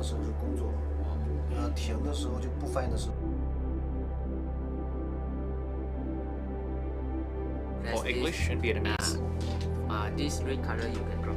的时候是工作，停的时候就不翻译的时候。For English and Vietnamese. This red color you can drop.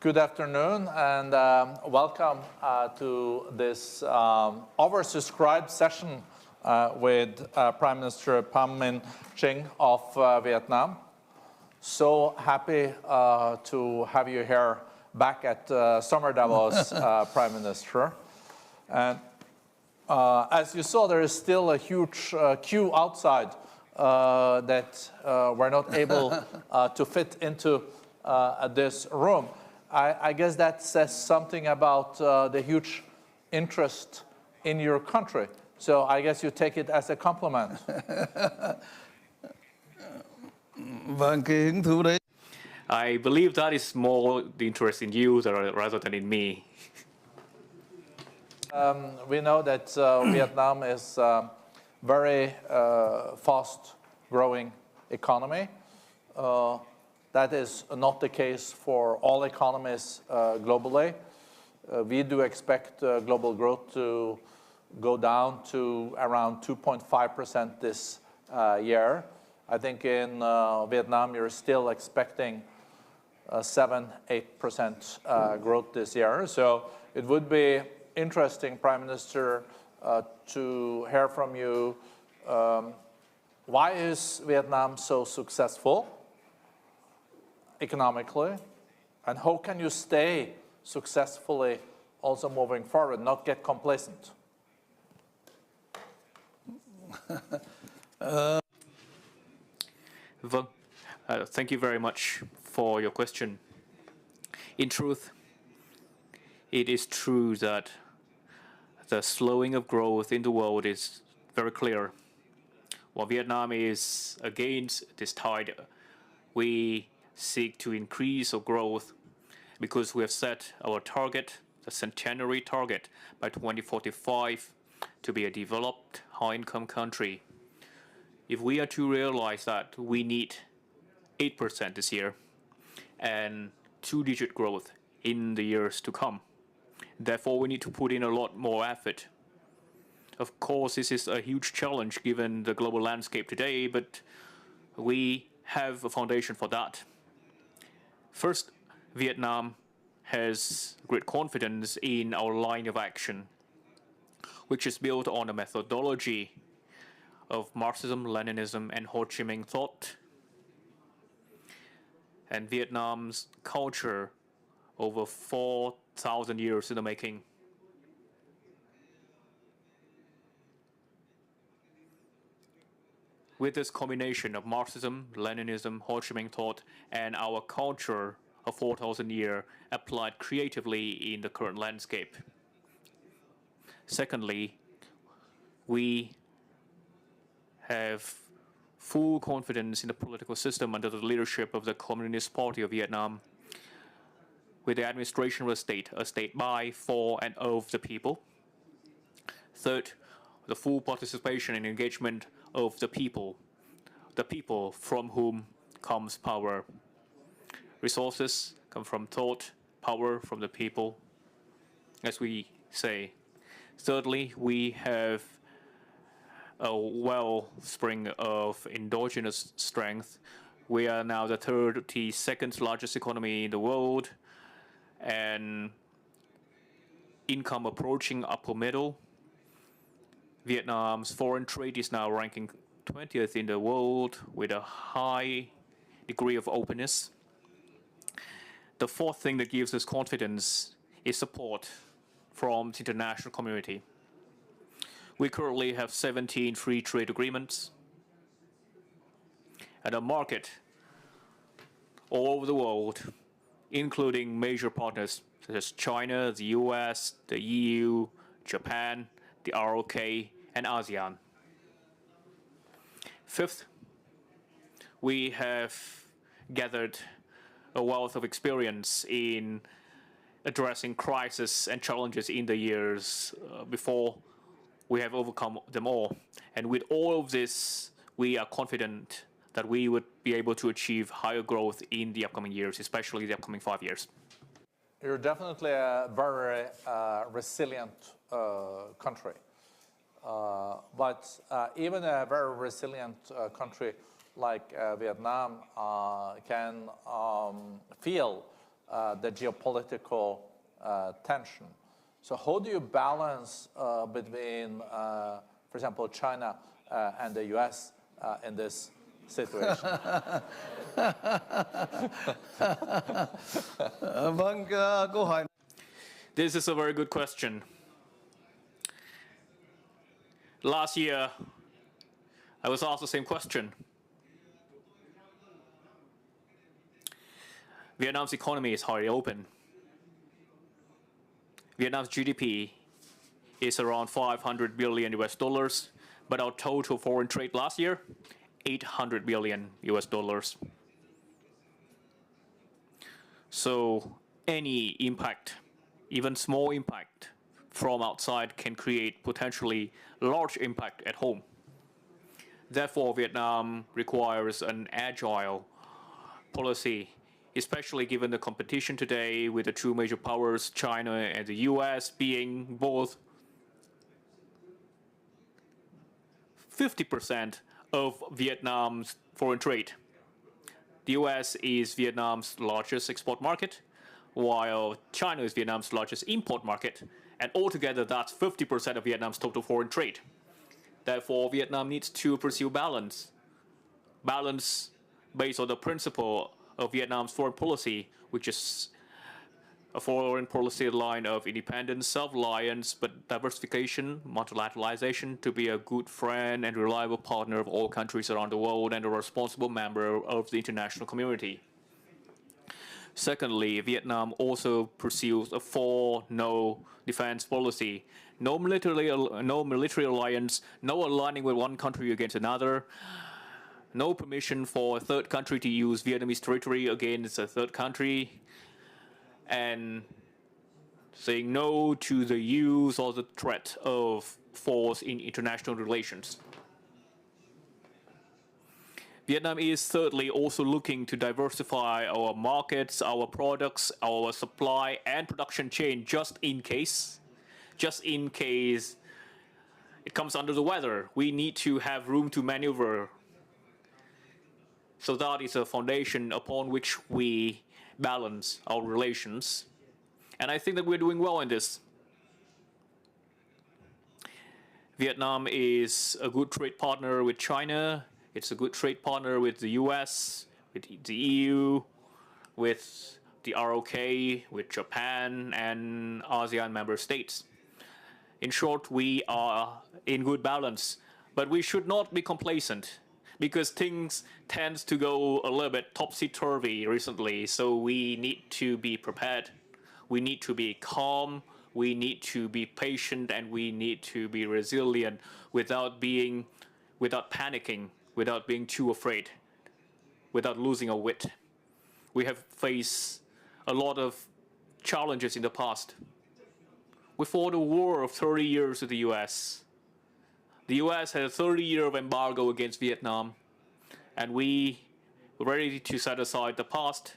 Good afternoon and welcome to this oversubscribed session with Prime Minister Pham Minh Chinh of Vietnam. So happy to have you here back at Summer Davos, Prime Minister. And as you saw, there is still a huge queue outside that we're not able to fit into this room. I guess that says something about the huge interest in your country. So I guess you take it as a compliment. I believe that is more the interest in you rather than in me. We know that Vietnam is a very fast-growing economy. That is not the case for all economies globally. We do expect global growth to go down to around 2.5% this year. I think in Vietnam, you're still expecting 7-8% growth this year. So it would be interesting, Prime Minister, to hear from you. Why is Vietnam so successful economically, and how can you stay successfully also moving forward, not get complacent? Thank you very much for your question. In truth, it is true that the slowing of growth in the world is very clear. While Vietnam is against this tide, we seek to increase our growth because we have set our target, the centenary target, by 2045 to be a developed high-income country. If we are to realize that, we need 8% this year and two-digit growth in the years to come. Therefore, we need to put in a lot more effort. Of course, this is a huge challenge given the global landscape today, but we have a foundation for that. First, Vietnam has great confidence in our line of action, which is built on a methodology of Marxism, Leninism, and Ho Chi Minh thought, and Vietnam's culture over 4,000 years in the making. With this combination of Marxism, Leninism, Ho Chi Minh thought, and our culture of 4,000 years applied creatively in the current landscape. Secondly, we have full confidence in the political system under the leadership of the Communist Party of Vietnam, with the administration of the state, a state by, for, and of the people. Third, the full participation and engagement of the people from whom comes power. Resources come from thought, power from the people. as we say. Thirdly, we have a wellspring of endogenous strength. We are now the 32nd largest economy in the world, and income approaching upper middle. Vietnam's foreign trade is now ranking 20th in the world with a high degree of openness. The fourth thing that gives us confidence is support from the international community. We currently have 17 free trade agreements, and a market all over the world, including major partners such as China, the US, the EU, Japan, the ROK, and ASEAN. Fifth, we have gathered a wealth of experience in addressing crises and challenges in the years before. We have overcome them all. And with all of this, we are confident that we would be able to achieve higher growth in the upcoming years, especially the upcoming 5 years. You're definitely a very resilient country. But even a very resilient country like Vietnam can feel the geopolitical tension. So how do you balance between, for example, China and the US in this situation? Vâng, câu hỏi. This is a very good question. Last year, I was asked the same question. Vietnam's economy is highly open. Vietnam's GDP is around 500 billion US dollars, but our total foreign trade last year, 800 billion US dollars. So any impact, even small impact from outside can create potentially large impact at home. Therefore, Vietnam requires an agile policy, especially given the competition today with the two major powers, China and the US, being both 50% of Vietnam's foreign trade. The US is Vietnam's largest export market, while China is Vietnam's largest import market, and altogether that's 50% of Vietnam's total foreign trade. Therefore, Vietnam needs to pursue balance. Balance based on the principle of Vietnam's foreign policy, which is a foreign policy line of independence, self-reliance, but diversification, multilateralization, to be a good friend and reliable partner of all countries around the world and a responsible member of the international community. Secondly, Vietnam also pursues a 4-no defense policy. No military alliance, no aligning with one country against another, no permission for a third country to use Vietnamese territory against a third country, and saying no to the use or the threat of force in international relations. Vietnam is thirdly also looking to diversify our markets, our products, our supply and production chain just in case it comes under the weather. We need to have room to maneuver. So that is a foundation upon which we balance our relations. And I think that we're doing well in this. Vietnam is a good trade partner with China. It's a good trade partner with the US, with the EU, with the ROK, with Japan and ASEAN member states. In short, we are in good balance, but we should not be complacent because things tend to go a little bit topsy-turvy recently, so we need to be prepared. We need to be calm, we need to be patient, and we need to be resilient without panicking, without being too afraid, without losing our wit. We have faced a lot of challenges in the past. We fought a war of 30 years with the US. The US had a 30-year embargo against Vietnam, and we were ready to set aside the past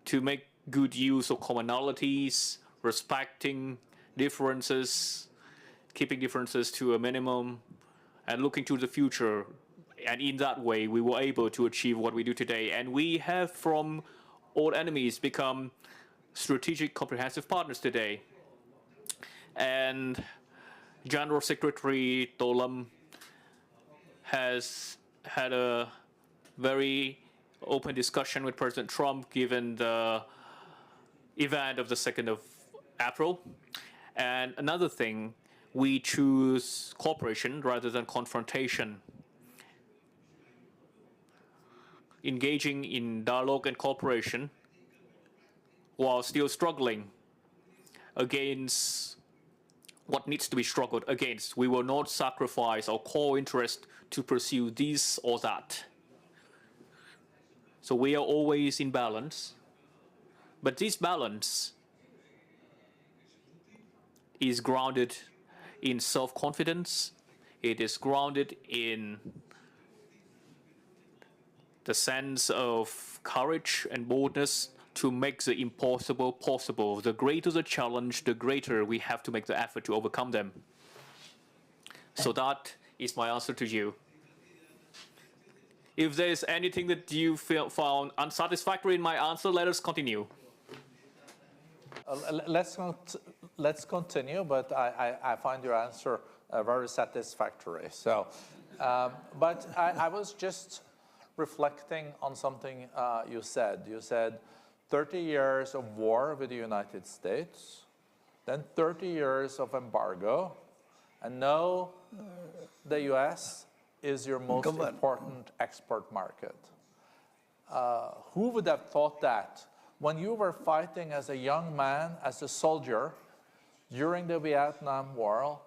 to make good use of commonalities, respecting differences, keeping differences to a minimum, and looking to the future. And in that way, we were able to achieve what we do today. And we have, from all enemies, become strategic, comprehensive partners today. And General Secretary To Lam has had a very open discussion with President Trump given the event of the 2nd of April. And another thing, we choose cooperation rather than confrontation. Engaging in dialogue and cooperation while still struggling against what needs to be struggled against. We will not sacrifice our core interest to pursue this or that. So we are always in balance. But this balance is grounded in self-confidence. It is grounded in the sense of courage and boldness to make the impossible possible. The greater the challenge, the greater we have to make the effort to overcome them. So that is my answer to you. If there's anything that you found unsatisfactory in my answer, let us continue. Let's continue, but I find your answer very satisfactory. So, but I was just reflecting on something you said. You said 30 years of war with the United States, then 30 years of embargo, and now the US is your most important export market. Who would have thought that when you were fighting as a young man, as a soldier, during the Vietnam War,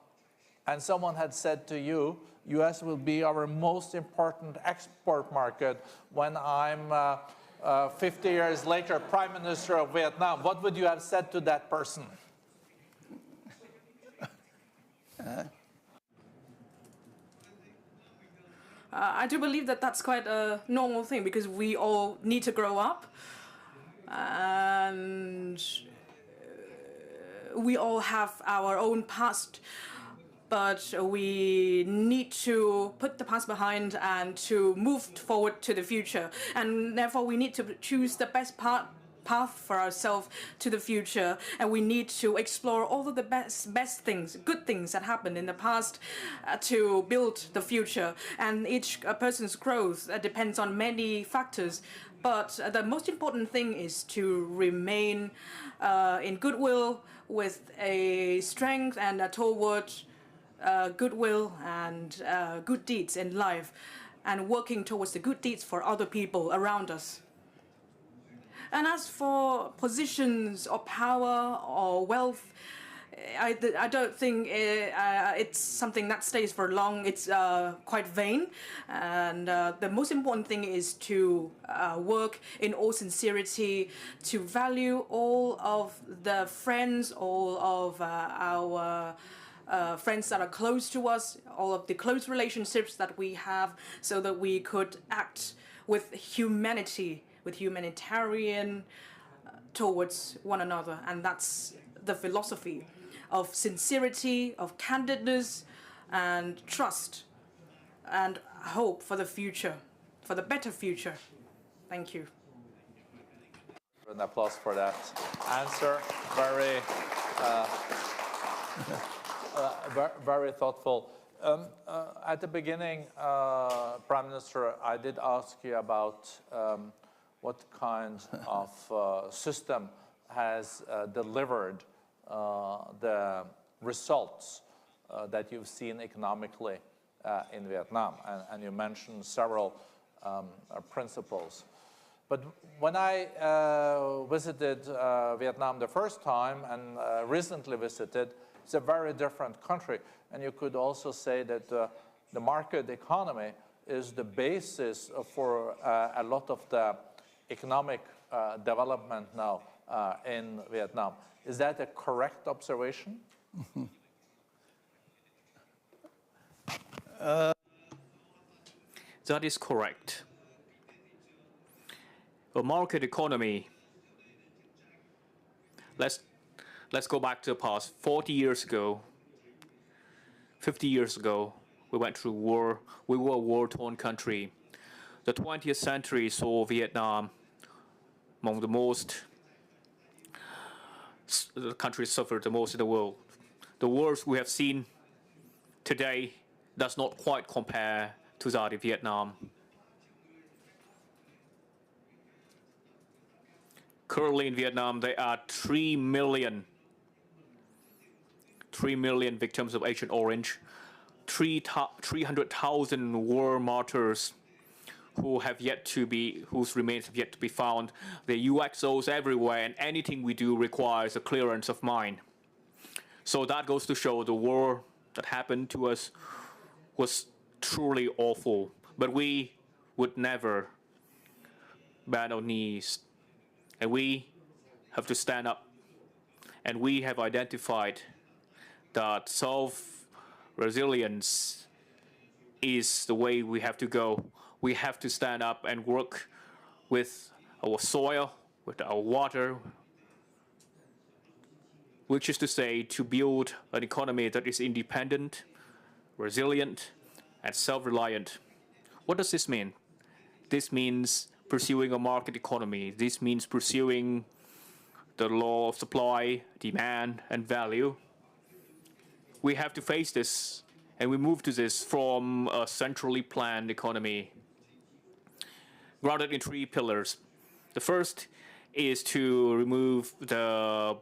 and someone had said to you, US will be our most important export market when I'm 50 years later Prime Minister of Vietnam, what would you have said to that person? I do believe that that's quite a normal thing because we all need to grow up and we all have our own past, but we need to put the past behind and to move forward to the future. And therefore, we need to choose the best path for ourselves to the future, and we need to explore all of the best things, good things that happened in the past to build the future. And each person's growth depends on many factors, but the most important thing is to remain in goodwill with a strength and toward goodwill and good deeds in life, and working towards the good deeds for other people around us. And as for positions or power or wealth, I don't think it's something that stays for long. It's quite vain. And the most important thing is to work in all sincerity, to value all of the friends, all of our friends that are close to us, all of the close relationships that we have, so that we could act with humanity, with humanitarian towards one another. And that's the philosophy of sincerity, of candidness, and trust, and hope for the future, for the better future. Thank you. An applause for that answer. Very thoughtful. At the beginning, Prime Minister, I did ask you about what kind of system has delivered the results that you've seen economically in Vietnam, and you mentioned several principles. But when I visited Vietnam the first time and recently visited, it's a very different country. And you could also say that the market economy is the basis for a lot of the economic development now in Vietnam. Is that a correct observation? That is correct. A market economy, let's let's go back to the past. 40 years ago, 50 years ago, we went through war. We were a war-torn country. The 20th century saw Vietnam among the countries suffered the most in the world. The wars we have seen today does not quite compare to that in Vietnam. Currently in Vietnam, there are 3 million victims of Agent Orange, 300,000 war martyrs whose remains have yet to be found. The UXOs everywhere, and anything we do requires a clearance of mind. So that goes to show the war that happened to us was truly awful. But we would never bend our knees. And we have to stand up. And we have identified that self-resilience is the way we have to go. We have to stand up and work with our soil, with our water, which is to say to build an economy that is independent, resilient, and self-reliant. What does this mean? This means pursuing a market economy. This means pursuing the law of supply, demand, and value. We have to face this, and we move to this from a centrally planned economy grounded in 3 pillars. The first is to remove the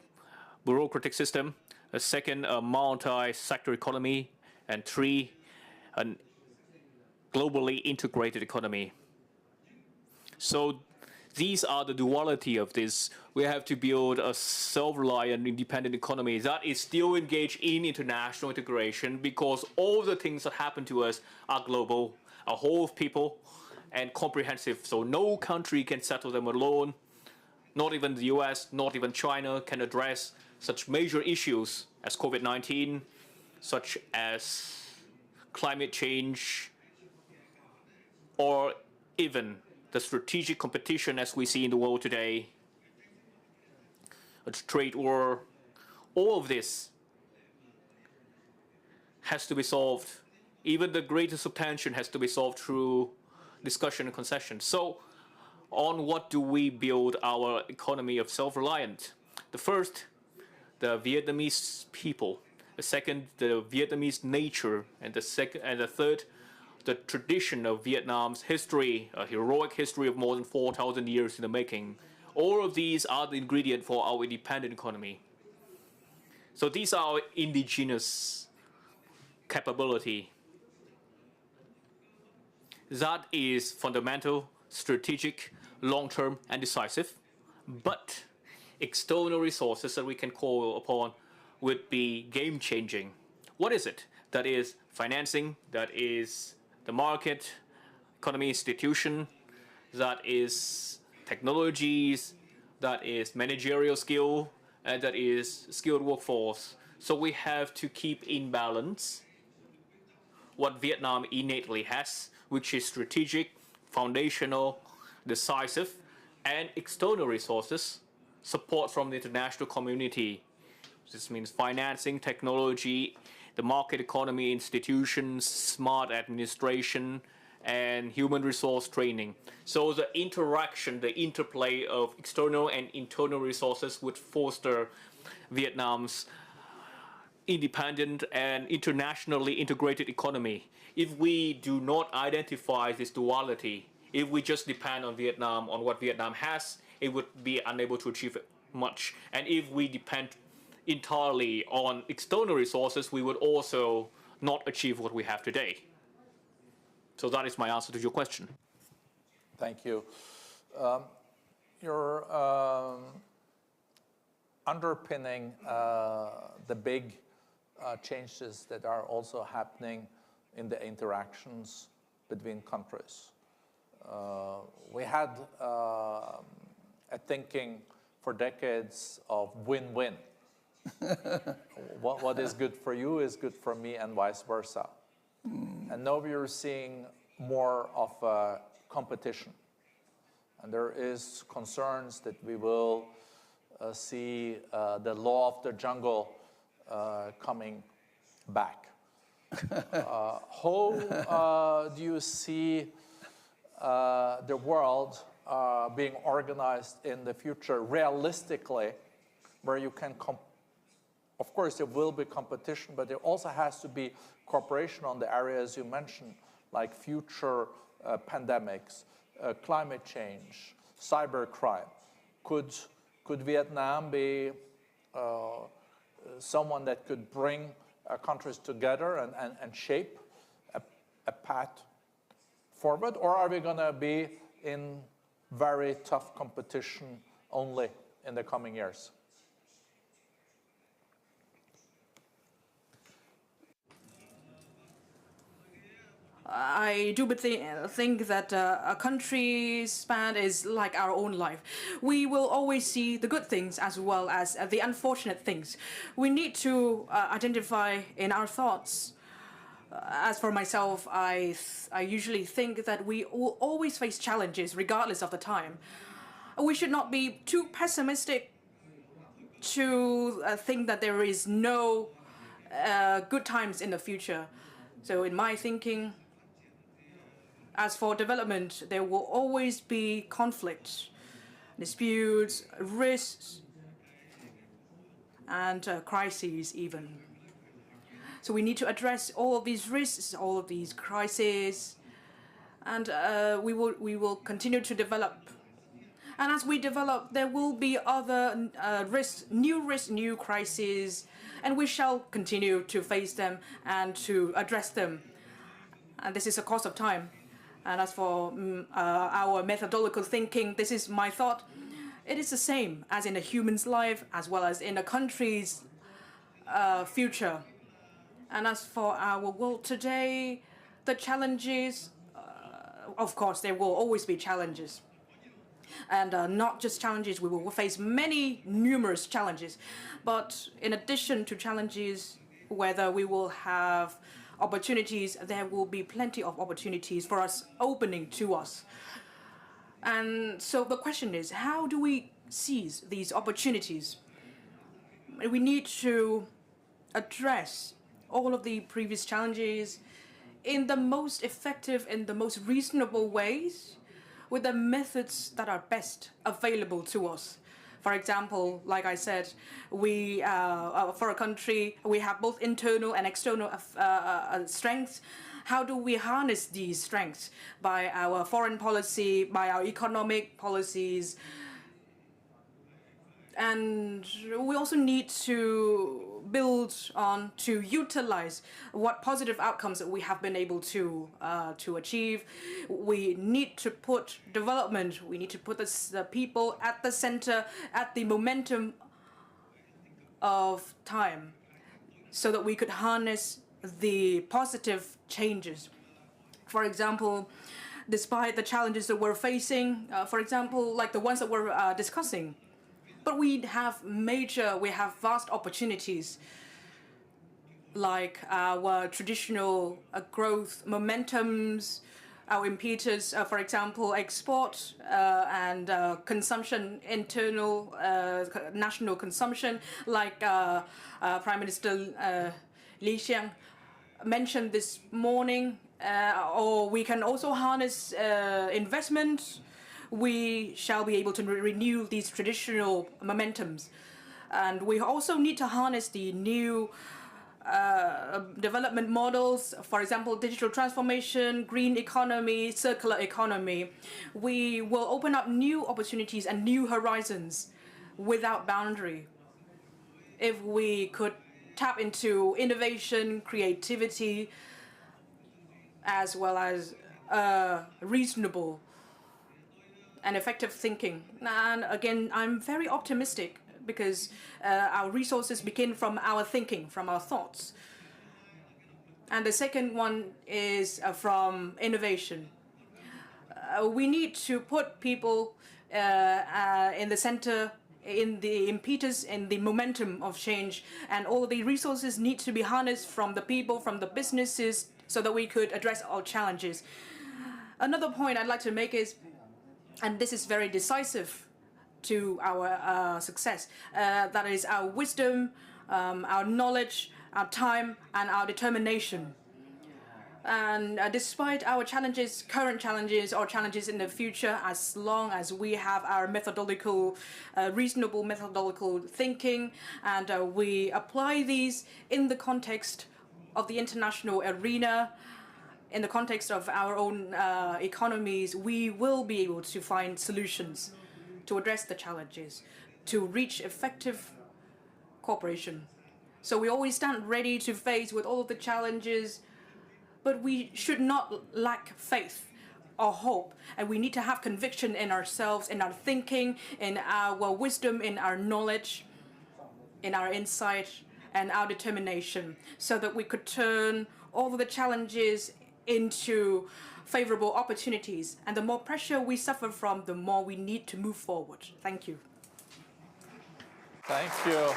bureaucratic system. The second, a multi-sector economy. And 3, a globally integrated economy. So these are the duality of this. We have to build a self-reliant, independent economy that is still engaged in international integration, because all the things that happen to us are global, a whole of people, and comprehensive. So no country can settle them alone. Not even the US, not even China can address such major issues as COVID-19, such as climate change, or even the strategic competition as we see in the world today, a trade war. All of this has to be solved. Even the greatest of tension has to be solved through discussion and concession. So on what do we build our economy of self-reliant? The first, the Vietnamese people. The second, the Vietnamese nature. And the third, the tradition of Vietnam's history, a heroic history of more than 4,000 years in the making. All of these are the ingredient for our independent economy. So these are our indigenous capability. That is fundamental, strategic, long-term, and decisive. But external resources that we can call upon would be game-changing. What is it? That is financing, that is the market, economy institution, that is technologies, that is managerial skill, and that is skilled workforce. So we have to keep in balance what Vietnam innately has, which is strategic, foundational, decisive, and external resources, support from the international community. This means financing, technology, the market economy, institutions, smart administration, and human resource training. So the interaction, the interplay of external and internal resources would foster Vietnam's independent and internationally integrated economy. If we do not identify this duality, if we just depend on Vietnam, on what Vietnam has, it would be unable to achieve much. And if we depend entirely on external resources, we would also not achieve what we have today. So that is my answer to your question. Thank you. You're underpinning the big changes that are also happening in the interactions between countries. We had a thinking for decades of win-win. What is good for you is good for me, and vice versa. And now we are seeing more of a competition. And there is concerns that we will see the law of the jungle coming back. How do you see the world being organized in the future realistically, where you can, of course, there will be competition, but there also has to be cooperation on the areas you mentioned, like future pandemics, climate change, cybercrime. Could Vietnam be someone that could bring countries together and shape a path forward, or are we going to be in very tough competition only in the coming years? I do think that a country's span is like our own life. We will always see the good things as well as the unfortunate things. We need to identify in our thoughts. As for myself, I usually think that we will always face challenges regardless of the time. We should not be too pessimistic to think that there is no good times in the future. So in my thinking, as for development, there will always be conflicts, disputes, risks, and crises even. So we need to address all of these risks, all of these crises, and we will continue to develop. And as we develop, there will be other risks, new crises, and we shall continue to face them and to address them. And this is a cost of time. And as for our methodological thinking, this is my thought. It is the same as in a human's life, as well as in a country's future. And as for our world today, the challenges, of course, there will always be challenges. And not just challenges, we will face numerous challenges. But in addition to challenges, whether we will have opportunities, there will be plenty of opportunities for us opening to us. And so the question is, how do we seize these opportunities? We need to address all of the previous challenges in the most effective, in the most reasonable ways, with the methods that are best available to us. For example, like I said, we, for a country, we have both internal and external strengths. How do we harness these strengths? By our foreign policy, by our economic policies. And we also need to build on, to utilize what positive outcomes that we have been able to achieve. We need to put development, we need to put the people at the center, at the momentum of time, so that we could harness the positive changes. For example, despite the challenges that we're facing, for example, like the ones that we're discussing, but we have vast opportunities, like our traditional growth momentums, our impetus, for example, export and consumption, internal national consumption, like Prime Minister Li Qiang mentioned this morning, or we can also harness investment. We shall be able to renew these traditional momentums. And we also need to harness the new development models, for example, digital transformation, green economy, circular economy. We will open up new opportunities and new horizons without boundary. If we could tap into innovation, creativity, as well as reasonable and effective thinking. And again, I'm very optimistic because our resources begin from our thinking, from our thoughts. And the second one is from innovation. We need to put people in the center, in the impetus, in the momentum of change, and all the resources need to be harnessed from the people, from the businesses, so that we could address our challenges. Another point I'd like to make is, and this is very decisive, to our success. That is our wisdom, our knowledge, our time, and our determination. And despite our challenges, current challenges, or challenges in the future, as long as we have our methodological, reasonable methodological thinking, and we apply these in the context of the international arena, in the context of our own economies, we will be able to find solutions to address the challenges, to reach effective cooperation. So we always stand ready to face with all of the challenges, but we should not lack faith or hope, and we need to have conviction in ourselves, in our thinking, in our wisdom, in our knowledge, in our insight, and our determination, so that we could turn all of the challenges into favorable opportunities. And the more pressure we suffer from, the more we need to move forward. Thank you. Thank you.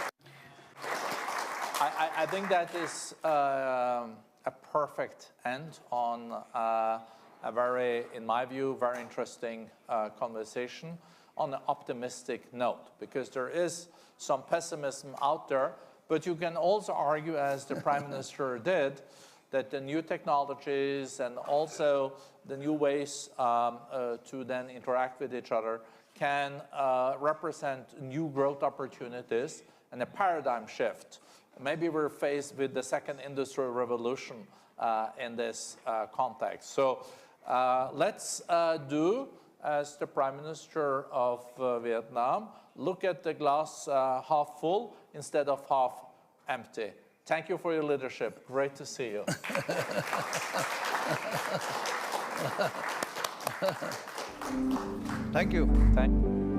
I think that is a perfect end on a very, in my view, very interesting conversation on an optimistic note, because there is some pessimism out there, but you can also argue, as the Prime Minister did, that the new technologies and also the new ways to then interact with each other can represent new growth opportunities and a paradigm shift. Maybe we're faced with the second industrial revolution in this context. So let's do as the Prime Minister of Vietnam, look at the glass half full instead of half empty. Thank you for your leadership. Great to see you. Thank you. Thank you.